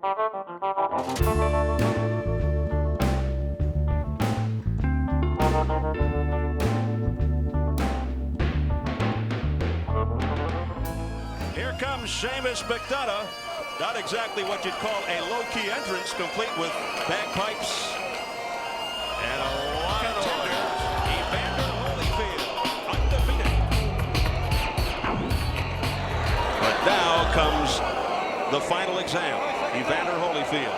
Here comes Seamus McDonagh. Not exactly what you'd call a low-key entrance, complete with bagpipes and a lot of contenders. Evander Holyfield, undefeated. But now comes the final exam. Evander Holyfield.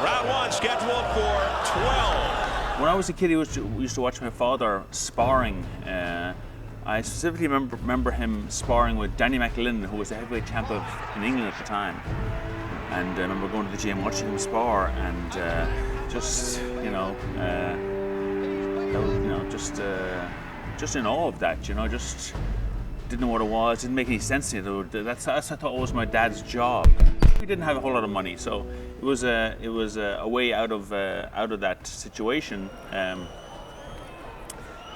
Round one scheduled for 12. When I was a kid, we used to watch my father sparring. I specifically remember him sparring with Danny McLinn, who was the heavyweight champ in England at the time. And I remember going to the gym, watching him spar, and just in awe of that. Just didn't know what it was. Didn't make any sense to me. That's I thought was my dad's job. We didn't have a whole lot of money, so it was a way out of that situation.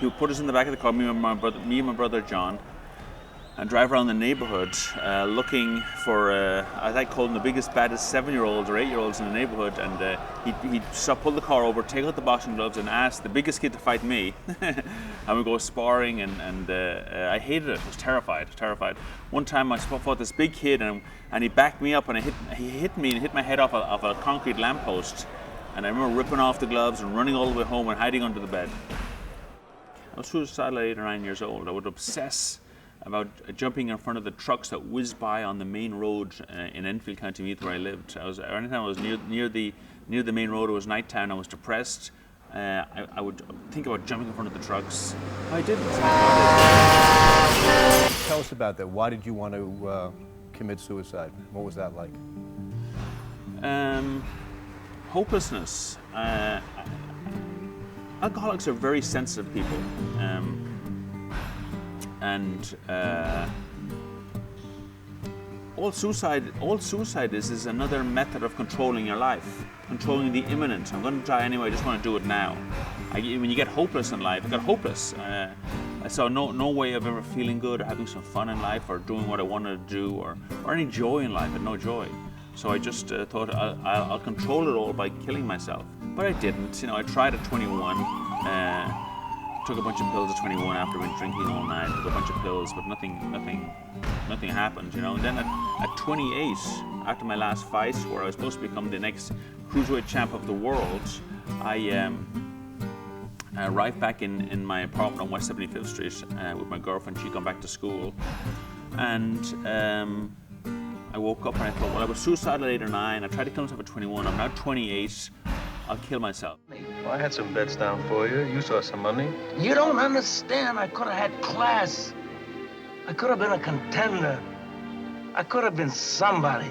He would put us in the back of the car, me and my brother John, and drive around the neighborhood looking for, as I call them, the biggest, baddest 7-year-olds or 8-year-olds in the neighborhood. And he'd pull the car over, take out the boxing gloves, and ask the biggest kid to fight me. And we'd go sparring, and I hated it. I was terrified. One time I fought this big kid, and he backed me up, and he hit me and hit my head off a concrete lamppost. And I remember ripping off the gloves and running all the way home and hiding under the bed. I was suicidal at 8 or 9 years old. I would obsess about jumping in front of the trucks that whizzed by on the main road in Enfield, County Meath, where I lived. Anytime I was near the main road, it was nighttime. I was depressed. I would think about jumping in front of the trucks. I didn't. Tell us about that. Why did you want to commit suicide? What was that like? Hopelessness. Alcoholics are very sensitive people, and all suicide is another method of controlling your life, controlling the imminent. I'm going to try anyway. I just want to do it now. When you get hopeless in life, I got hopeless. I saw no way of ever feeling good or having some fun in life or doing what I wanted to do or any joy in life. I had no joy. So I just thought I'll control it all by killing myself. But I didn't. I tried at 21. Took a bunch of pills at 21 after I'd been drinking all night. Took a bunch of pills, but nothing happened. And then at 28, after my last fight, where I was supposed to become the next cruiserweight champ of the world, I arrived back in my apartment on West 75th Street with my girlfriend. She'd gone back to school, and I woke up and I thought, well, I was suicidal at 8 or 9. I tried to kill myself at 21. I'm now 28. I'll kill myself. Well, I had some bets down for you. You saw some money. You don't understand. I could have had class. I could have been a contender. I could have been somebody.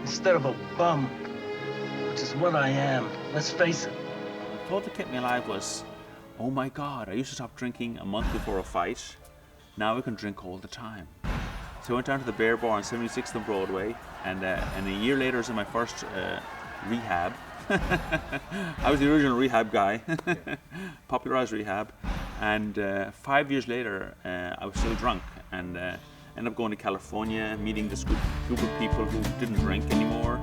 Instead of a bum, which is what I am. Let's face it. The thought that kept me alive was, oh my God, I used to stop drinking a month before a fight. Now I can drink all the time. So I went down to the Bear Bar on 76th and Broadway, and a year later I was in my first rehab. I was the original rehab guy, popularized rehab, and 5 years later I was still drunk and ended up going to California, meeting this group of people who didn't drink anymore.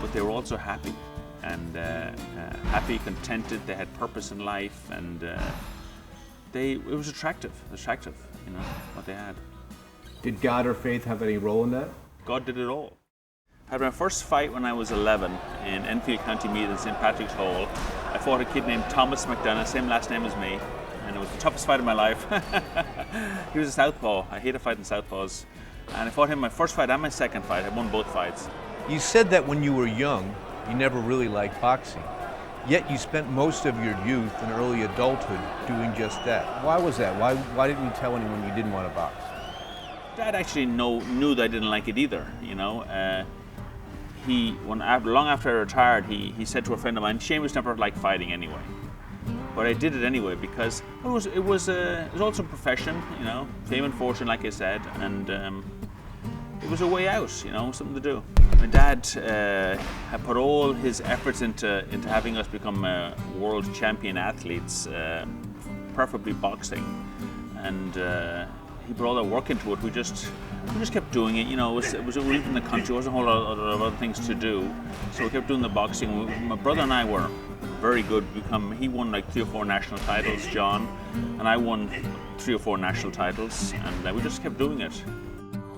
But they were also happy. And happy, contented. They had purpose in life, and it was attractive, what they had. Did God or faith have any role in that? God did it all. I had my first fight when I was 11 in Enfield, County Meath in St. Patrick's Hall. I fought a kid named Seamus McDonagh, same last name as me, and it was the toughest fight of my life. He was a southpaw. I hated fighting southpaws. And I fought him my first fight and my second fight. I won both fights. You said that when you were young, you never really liked boxing. Yet you spent most of your youth and early adulthood doing just that. Why was that? Why didn't you tell anyone you didn't want to box? Dad actually knew that I didn't like it either. Long after I retired, he said to a friend of mine, Seamus never liked fighting anyway. But I did it anyway because it was also a profession, fame and fortune, like I said, and it was a way out, something to do. My dad had put all his efforts into having us become world champion athletes, preferably boxing, and he put all that work into it. We just kept doing it. You know, it was a week in the country. There wasn't a whole lot of other things to do, so we kept doing the boxing. My brother and I were very good. He won like 3 or 4 national titles, John, and I won 3 or 4 national titles, and we just kept doing it.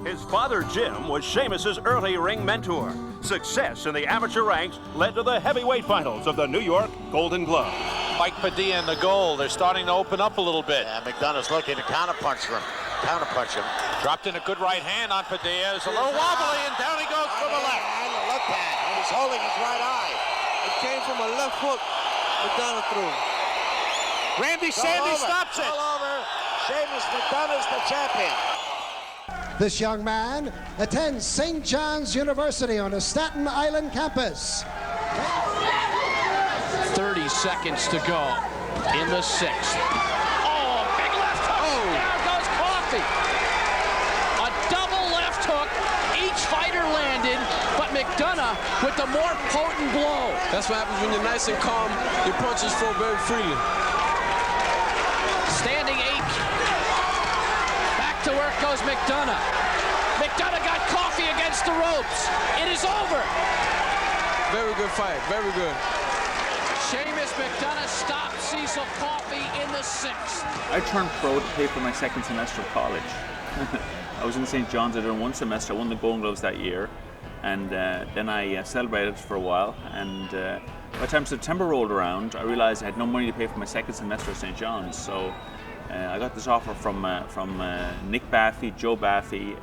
His father, Jim, was Seamus's early ring mentor. Success in the amateur ranks led to the heavyweight finals of the New York Golden Glove. Mike Padilla in the goal. They're starting to open up a little bit. Yeah, McDonagh's looking to counterpunch him. Dropped in a good right hand on Padilla. It's a little wobbly, and down he goes from the left. And the left hand, and he's holding his right eye. It came from a left hook. McDonagh threw. Randy Sandy stops it. All over. Seamus McDonagh's the champion. This young man attends St. John's University on the Staten Island campus. 30 seconds to go in the 6th. Oh, big left hook. There goes Coffey. A double left hook. Each fighter landed, but McDonagh with the more potent blow. That's what happens when you're nice and calm. Your punches flow very freely. Standing 8. Back to work goes McDonagh. McDonagh got Coffey against the ropes. It is over. Very good fight, very good. Seamus McDonagh stopped Cecil Coffey in the 6th. I turned pro to pay for my 2nd semester of college. I was in St. John's. I did 1 semester. I won the Golden Gloves that year, and then I celebrated for a while. And by the time September rolled around, I realized I had no money to pay for my 2nd semester at St. John's. So I got this offer from Nick Baffy, Joe Baffy,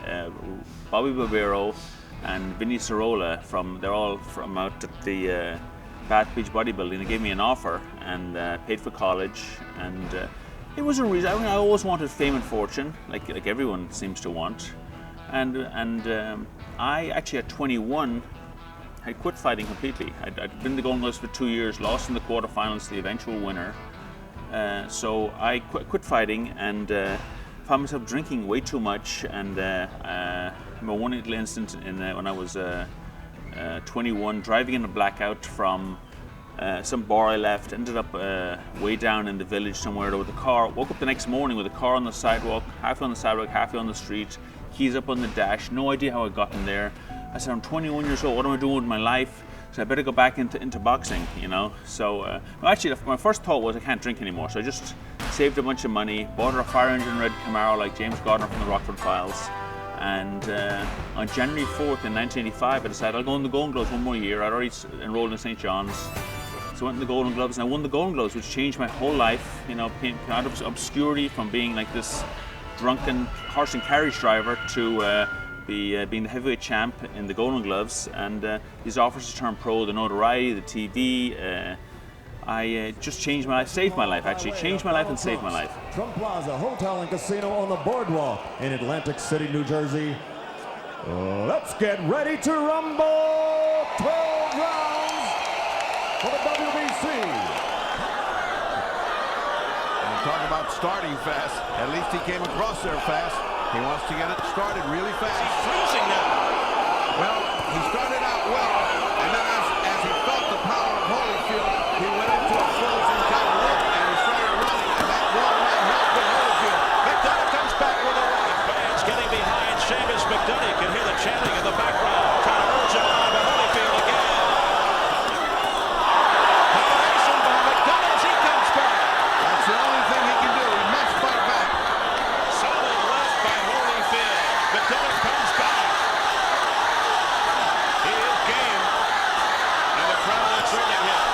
Bobby Barbero, and Vinny Sorolla. They're all from out at the Bath Beach Bodybuilding. They gave me an offer and paid for college, and it was a reason. I mean, I always wanted fame and fortune, like everyone seems to want. And I actually at 21 had quit fighting completely. I'd been in the Golden Gloves for 2 years, lost in the quarterfinals to the eventual winner. So I quit fighting and found myself drinking way too much. And I remember one little instance when I was 21, driving in a blackout from some bar I left, ended up way down in the village somewhere with a car. Woke up the next morning with a car on the sidewalk, halfway on the sidewalk, halfway on the street, keys up on the dash, no idea how I got in there. I said, I'm 21 years old, what am I doing with my life? So I better go back into boxing, you know. So actually, my first thought was I can't drink anymore. So I just saved a bunch of money, bought a fire engine red Camaro like James Gardner from the Rockford Files. And on January 4th in 1985, I decided I'll go in the Golden Gloves one more year. I'd already enrolled in St. John's. So I went in the Golden Gloves and I won the Golden Gloves, which changed my whole life. You know, came out of obscurity from being like this drunken horse and carriage driver to being the heavyweight champ in the Golden Gloves. And these offers to turn pro, the notoriety, the TV, I just changed my life, saved my life actually, changed my life and saved my life. Trump Plaza Hotel and Casino on the Boardwalk in Atlantic City, New Jersey. Let's get ready to rumble. 12 rounds for the WBC. And talk about starting fast. At least he came across there fast. He wants to get it started really fast. He's freezing now. Well, he started out well, and then as he felt the power of Holyfield, he went into a frozen kind of look, and he started running, and that will not help with Holyfield. McDonaugh comes back with a right. Fans getting behind Seamus McDonaugh. You can hear the chanting in the background, trying to urge him on to Holyfield again. Combination by McDonaugh as he comes back. That's the only thing he can do. He must fight back. Solid left by Holyfield. McDonaugh comes back. He is game. And the crowd is turning him.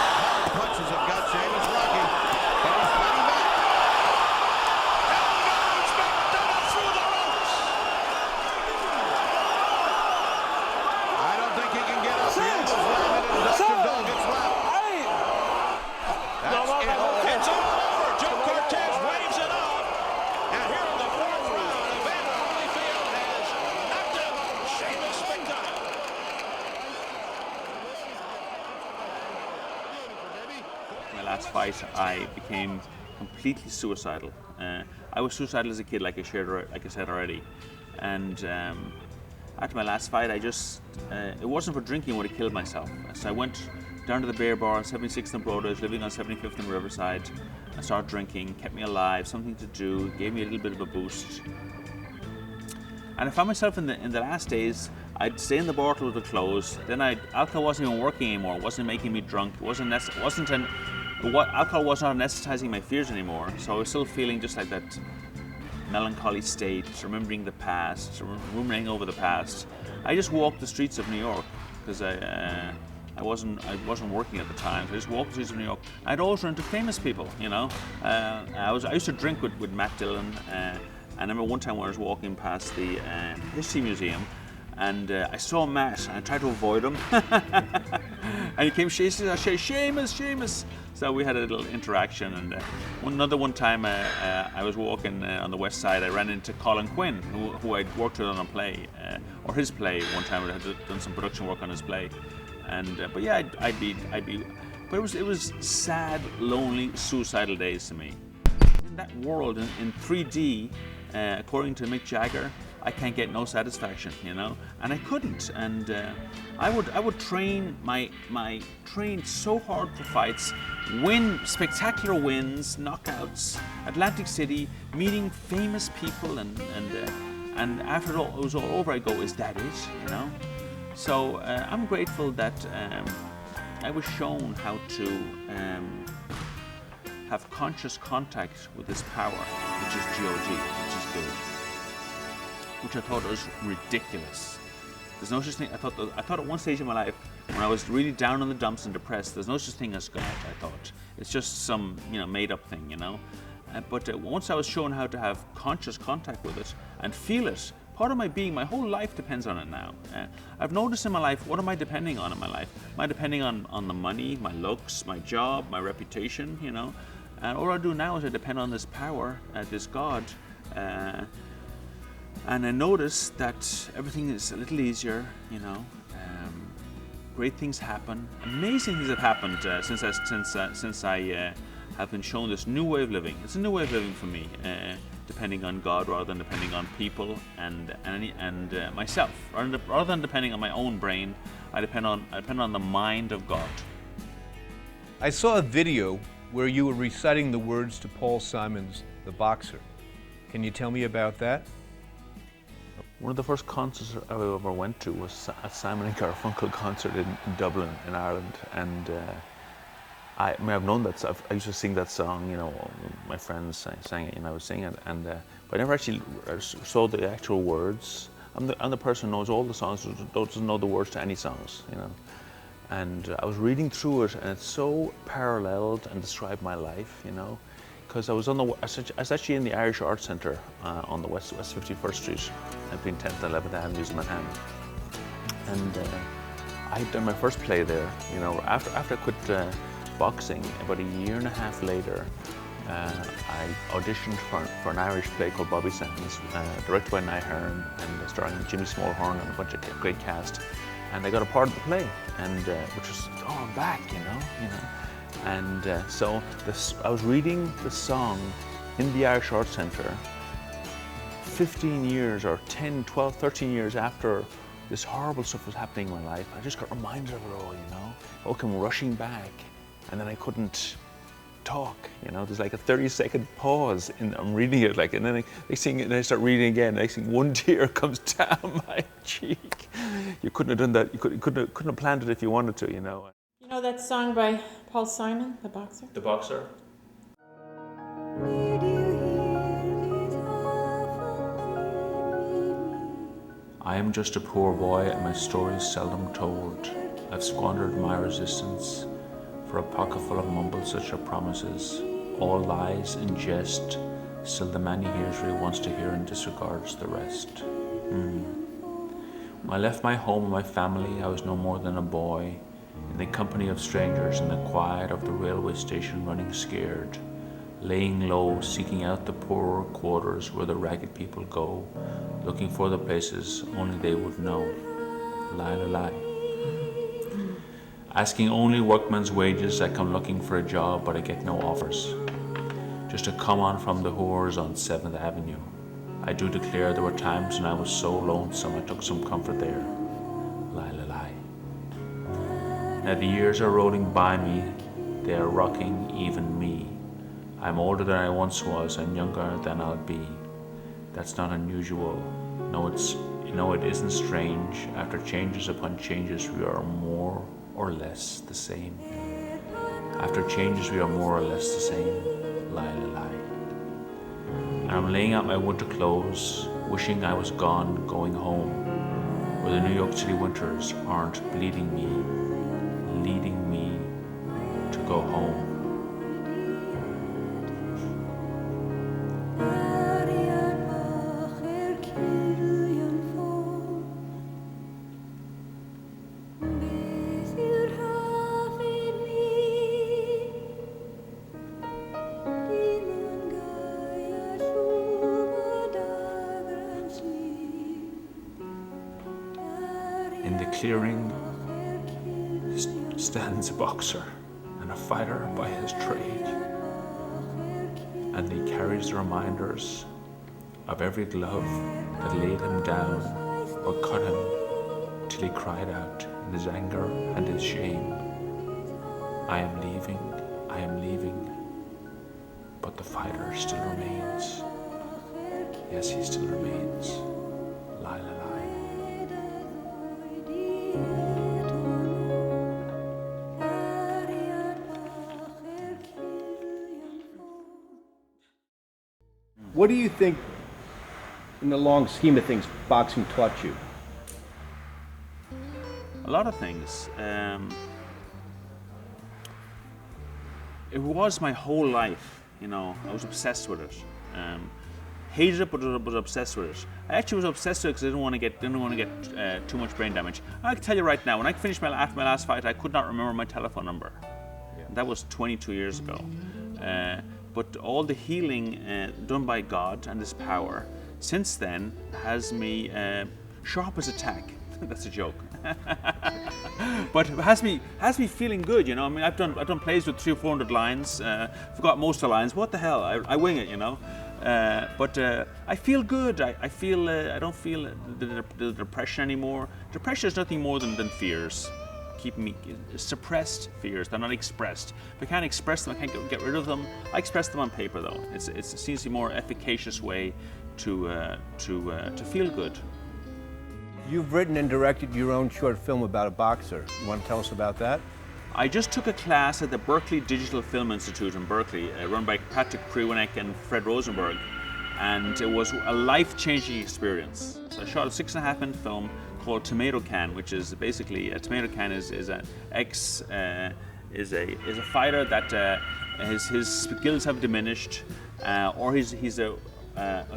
Punches have got Seamus lucky, but he's fighting back. Down goes McDonaugh through the ropes. I don't think he can get up. He almost landed and Dr. Dog gets left. That's it. It's all over. Joe Cortez waves it off. And here in the 4th round, Evander Holyfield has knocked out Seamus McDonaugh. My last fight, I became completely suicidal. I was suicidal as a kid, like I said already, and after my last fight, I just, it wasn't for drinking I would have killed myself. So I went down to the beer bar on 76th and Broad. I was living on 75th and Riverside. I started drinking, kept me alive, something to do, gave me a little bit of a boost. And I found myself in the last days, I'd stay in the bar till it would close. Then alcohol wasn't even working anymore. It wasn't making me drunk. Alcohol was not anesthetizing my fears anymore. So I was still feeling just like that melancholy state, remembering the past, ruminating over the past. I just walked the streets of New York because I wasn't working at the time. So I just walked the streets of New York. I'd always run into famous people, you know. I used to drink with Matt Dillon. I remember one time when I was walking past the History Museum, and I saw Matt, and I tried to avoid him. And he came chasing, I said, Seamus. So we had a little interaction, and one time I was walking on the west side. I ran into Colin Quinn, who I'd worked with on a play, or his play one time. I had done some production work on his play, and but yeah, I'd be. But it was sad, lonely, suicidal days to me. In that world, in 3D, according to Mick Jagger, I can't get no satisfaction, you know, and I couldn't. And I would train train so hard for fights, win spectacular wins, knockouts, Atlantic City, meeting famous people, and after it was all over, I go, is that it, you know? So I'm grateful that I was shown how to have conscious contact with this power, which is God, which is good, which I thought was ridiculous. There's no such thing. I thought at one stage in my life, when I was really down in the dumps and depressed, there's no such thing as God. I thought it's just some made up thing, you know. But once I was shown how to have conscious contact with it and feel it, part of my being, my whole life depends on it now. I've noticed in my life, what am I depending on in my life? Am I depending on the money, my looks, my job, my reputation, you know? And all I do now is I depend on this power, this God. And I notice that everything is a little easier, you know. Great things happen. Amazing things have happened since I have been shown this new way of living. It's a new way of living for me, depending on God rather than depending on people and myself. Rather than depending on my own brain, I depend on the mind of God. I saw a video where you were reciting the words to Paul Simon's The Boxer. Can you tell me about that? One of the first concerts I ever went to was a Simon and Garfunkel concert in Dublin, in Ireland, and I mean, I've known that. I used to sing that song, you know. My friends sang it, and I was singing it, and but I never actually saw the actual words. I'm the person who knows all the songs, doesn't know the words to any songs, you know. And I was reading through it, and it so paralleled and described my life, you know. Because I was actually in the Irish Arts Centre on the West 51st Street, between 10th and 11th Avenues in Manhattan. And I had done my first play there. You know, after I quit boxing, about a year and a half later, I auditioned for an Irish play called Bobby Sands, directed by Nye Hearn and starring Jimmy Smallhorn and a bunch of great cast. And I got a part of the play, and which was, oh, I'm back, you know. And so I was reading the song in the Irish Arts Centre 15 years or 10, 12, 13 years after this horrible stuff was happening in my life. I just got reminded of it all, you know. It all came rushing back, and then I couldn't talk, you know. There's like a 30-second pause I'm reading it, like, and then I start reading again. Next thing, one tear comes down my cheek. You couldn't have done that. You couldn't have planned it if you wanted to, you know. You know that song by Paul Simon, The Boxer? The Boxer? I am just a poor boy and my story's seldom told. I've squandered my resistance for a pocket full of mumbles such are promises. All lies and jest, still the man he hears really wants to hear and disregards the rest. When I left my home and my family, I was no more than a boy, in the company of strangers in the quiet of the railway station, running scared, laying low, seeking out the poorer quarters where the ragged people go, looking for the places only they would know. Lie, lie, lie. Asking only workman's wages, I come looking for a job, but I get no offers. Just to come on from the whores on 7th Avenue. I do declare there were times when I was so lonesome I took some comfort there. Lie, lie, lie. Now the years are rolling by me, they are rocking even me. I'm older than I once was, I'm younger than I'll be. That's not unusual. No, it isn't strange. After changes upon changes, we are more or less the same. After changes, we are more or less the same. Lie, lie, lie. And I'm laying out my winter clothes, wishing I was gone, going home, where the New York City winters aren't bleeding me, leading me to go home. In the clearing stands a boxer and a fighter by his trade, and he carries the reminders of every glove that laid him down or cut him till he cried out in his anger and his shame, I am leaving, but the fighter still remains. Yes, he still remains. Lie, lie, lie. What do you think, in the long scheme of things, boxing taught you? A lot of things. It was my whole life, you know. I was obsessed with it. Hated it, but was obsessed with it. I actually was obsessed with it because I didn't want to get too much brain damage. I can tell you right now, when I finished after my last fight, I could not remember my telephone number. Yeah. That was 22 years ago. But all the healing done by God and His power since then has me sharp as a tack. That's a joke. But it has me feeling good, you know. I mean, I've done plays with 300 or 400 lines. Forgot most of the lines. What the hell? I wing it, you know. But I feel good. I feel I don't feel the depression anymore. Depression is nothing more than fears. Keep me suppressed fears. They're not expressed. If I can't express them, I can't get rid of them. I express them on paper, though. It seems to be a more efficacious way to feel good. You've written and directed your own short film about a boxer. You want to tell us about that? I just took a class at the Berkeley Digital Film Institute in Berkeley, run by Patrick Priwanek and Fred Rosenberg, and it was a life-changing experience. So I shot a 6.5-minute film called Tomato Can, which is basically a tomato can is a fighter that his skills have diminished, or he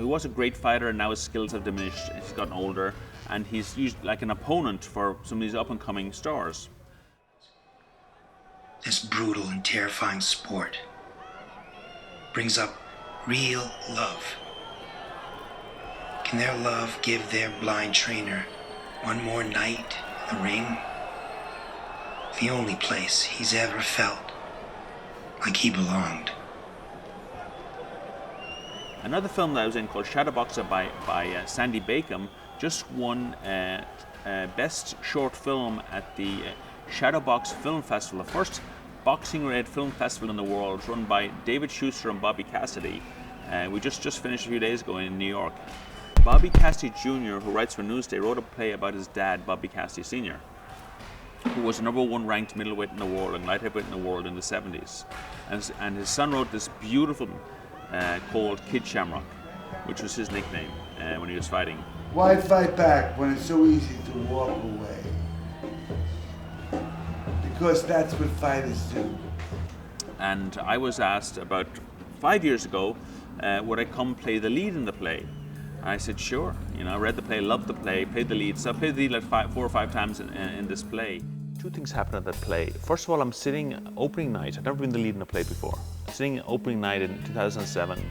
was a great fighter and now his skills have diminished. He's gotten older, and he's used like an opponent for some of these up-and-coming stars. This brutal and terrifying sport brings up real love. Can their love give their blind trainer one more night in the ring? The only place he's ever felt like he belonged. Another film that I was in called Shadowboxer by Sandy Bacon just won Best Short Film at the Shadowbox Film Festival, the first boxing-related film festival in the world, run by David Schuster and Bobby Cassidy. We just finished a few days ago in New York. Bobby Cassidy Jr., who writes for Newsday, wrote a play about his dad, Bobby Cassidy Sr., who was the #1 ranked middleweight in the world and light heavyweight in the world in the 70s. And his son wrote this beautiful called Kid Shamrock, which was his nickname when he was fighting. Why fight back when it's so easy to walk away? Because that's what fighters do. And I was asked about 5 years ago, would I come play the lead in the play? And I said, sure. You know, I read the play, loved the play, played the lead. So I played the lead like 4 or 5 times in this play. Two things happened at that play. First of all, I'm sitting opening night. I'd never been the lead in a play before. Sitting opening night in 2007,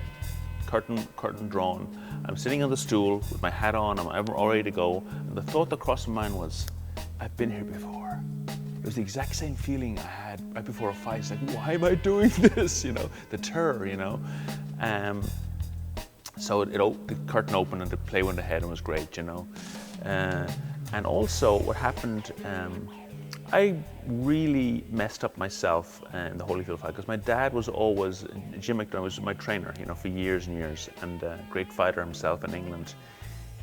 curtain drawn. I'm sitting on the stool with my hat on. I'm all ready to go. And the thought that crossed my mind was, I've been here before. It was the exact same feeling I had right before a fight. It's like, why am I doing this? You know, the terror, you know. So the curtain opened and the play went ahead and was great, you know. And also what happened, I really messed up myself in the Holyfield fight because my dad was always, Jim McDonagh was my trainer, you know, for years and years, and a great fighter himself in England.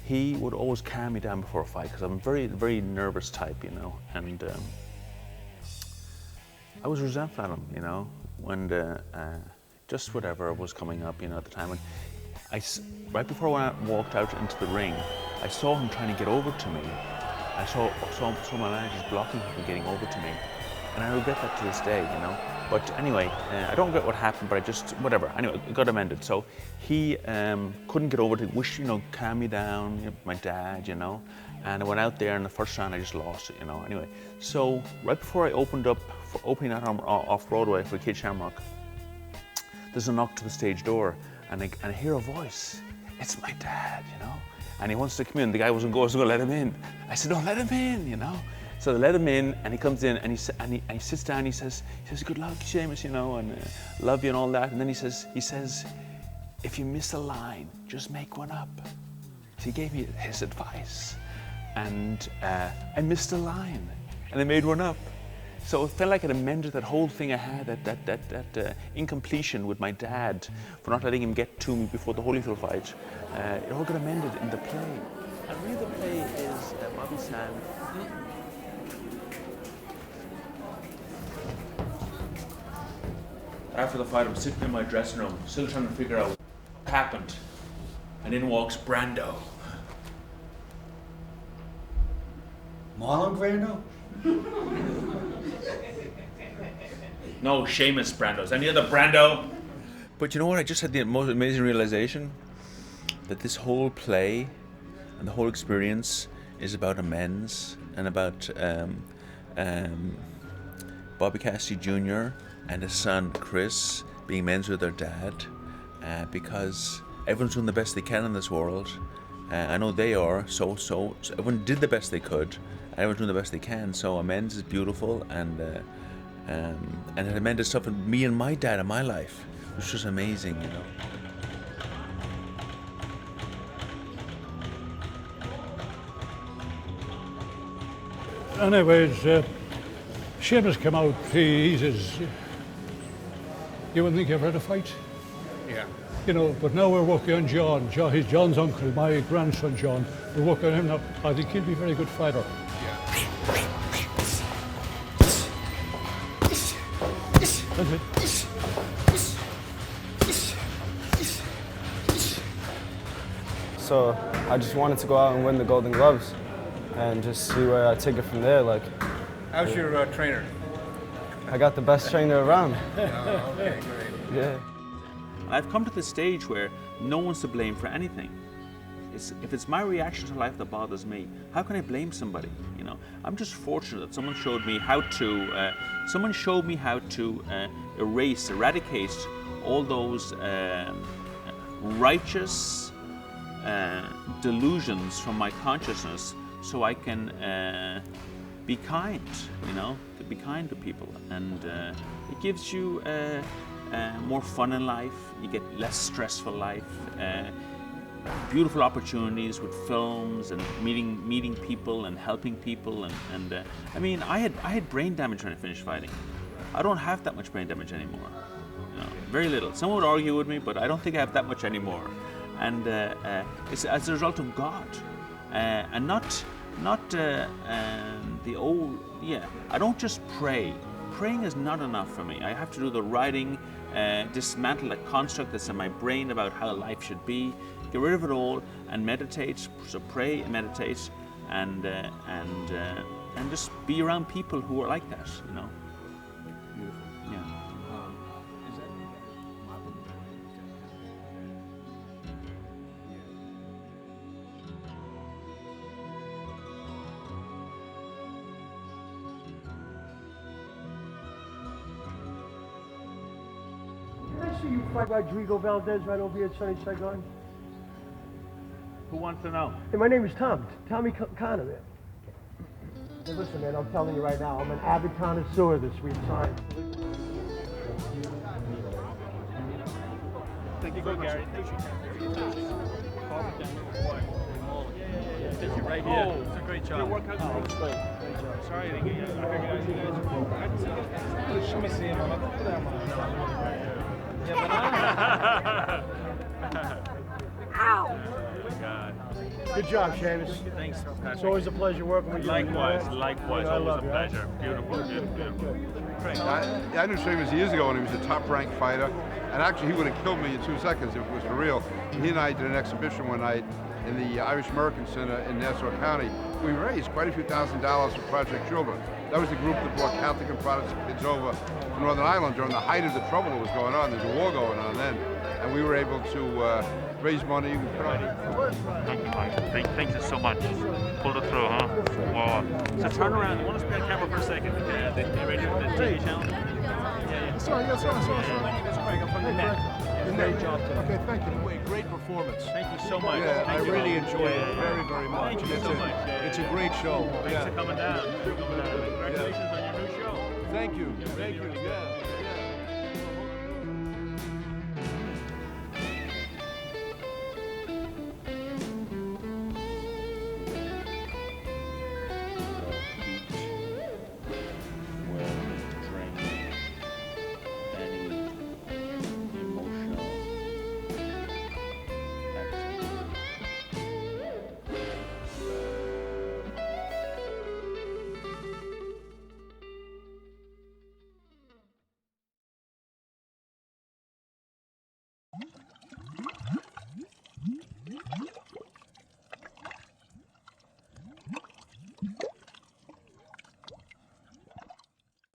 He would always calm me down before a fight because I'm a very, very nervous type, you know, and I was resentful at him, you know, when just whatever was coming up, you know, at the time. And right before I walked out into the ring, I saw him trying to get over to me. I saw my managers blocking him from getting over to me. And I regret that to this day, you know. But anyway, I don't regret what happened, but I just, whatever. Anyway, it got amended. So he couldn't get over to wish, you know, calm me down, you know, my dad, you know. And I went out there in the first round, I just lost it, you know. Anyway, so right before I opening that off Broadway for Kid Shamrock, there's a knock to the stage door, and I hear a voice. It's my dad, you know. And he wants to come in. The guy wasn't going to let him in. I said, no, let him in, you know. So they let him in, and he comes in, and he sits down. And he says, good luck, Seamus, you know, and love you and all that. And then he says, if you miss a line, just make one up. So he gave me his advice, and I missed a line, and I made one up. So it felt like it amended that whole thing I had, that incompletion with my dad for not letting him get to me before the Holyfield fight. It all got amended in the play. And really the play is Bobby Sand. After the fight, I'm sitting in my dressing room, still trying to figure out what happened. And in walks Brando. Marlon Brando? No, Seamus Brando's. Any other Brando? But you know what? I just had the most amazing realization that this whole play and the whole experience is about amends and about Bobby Cassidy Jr. and his son Chris being amends with their dad, because everyone's doing the best they can in this world. I know they are. So everyone did the best they could. Everyone's doing the best they can. So amends is beautiful, and it amended stuff with me and my dad in my life, which was amazing, you know. Anyways, Seamus came out, he says, you wouldn't think you ever had a fight? Yeah. You know, but now we're working on John. He's John's uncle, my grandson John. We're working on him now. I think he'll be a very good fighter. That's it. So I just wanted to go out and win the Golden Gloves and just see where I take it from there. Like, how's your trainer? I got the best trainer around. Oh, okay, great. Yeah. I've come to the stage where no one's to blame for anything. If it's my reaction to life that bothers me, how can I blame somebody? You know, I'm just fortunate that someone showed me how to eradicate all those righteous delusions from my consciousness, so I can be kind. You know, to be kind to people, and it gives you more fun in life. You get less stressful life. Beautiful opportunities with films and meeting people and helping people, and I mean, I had brain damage when I finished fighting. I don't have that much brain damage anymore. You know, very little. Someone would argue with me, but I don't think I have that much anymore. And it's as a result of God, and not the old. Yeah, I don't just pray. Praying is not enough for me. I have to do the writing, dismantle the construct that's in my brain about how life should be. Get rid of it all and meditate. So pray and meditate, and just be around people who are like that. You know. Beautiful. Yeah. Is that Did I see you fight Rodrigo Valdez right over here at Sunny Saigon? Who wants to know? Hey, my name is Tom. Tommy Connor, man. Hey, listen, man, I'm telling you right now, I'm an avid connoisseur of this sweet science. Thank you very much. Gary. Right here. Oh, it's a great job. Your workout was great. Great job. Sorry, I didn't get you. I heard you guys. Let me see him. I'm up to that one. Ow! Oh my God. Good job, Seamus. Thanks, Patrick. It's always a pleasure working with you. Likewise, You know likewise. I Always love a you. pleasure. Beautiful, beautiful. Great. I knew Seamus years ago when he was a top-ranked fighter, and actually he would have killed me in 2 seconds if it was for real. He and I did an exhibition one night in the Irish American Center in Nassau County. We raised quite a few $1,000s for Project Children. That was the group that brought Catholic and Protestant kids over to Northern Ireland during the height of the trouble that was going on. There's a war going on then, and we were able to raise money. Thank you, Mike. Thank you so much. Pulled it through, huh? Wow. So turn around. You want us to be on camera for a second? The radio, the TV channel? Yeah. Sorry, yes, sir. My name is Craig. I'm from the Met. Great job today. Okay, thank you. Great performance. Thank you so much. Yeah, Thank I you. really enjoyed it very, very much. Thank you so much. It's a great show. Thanks for coming down. Congratulations on your new show. Thank you. Thank you. Yeah.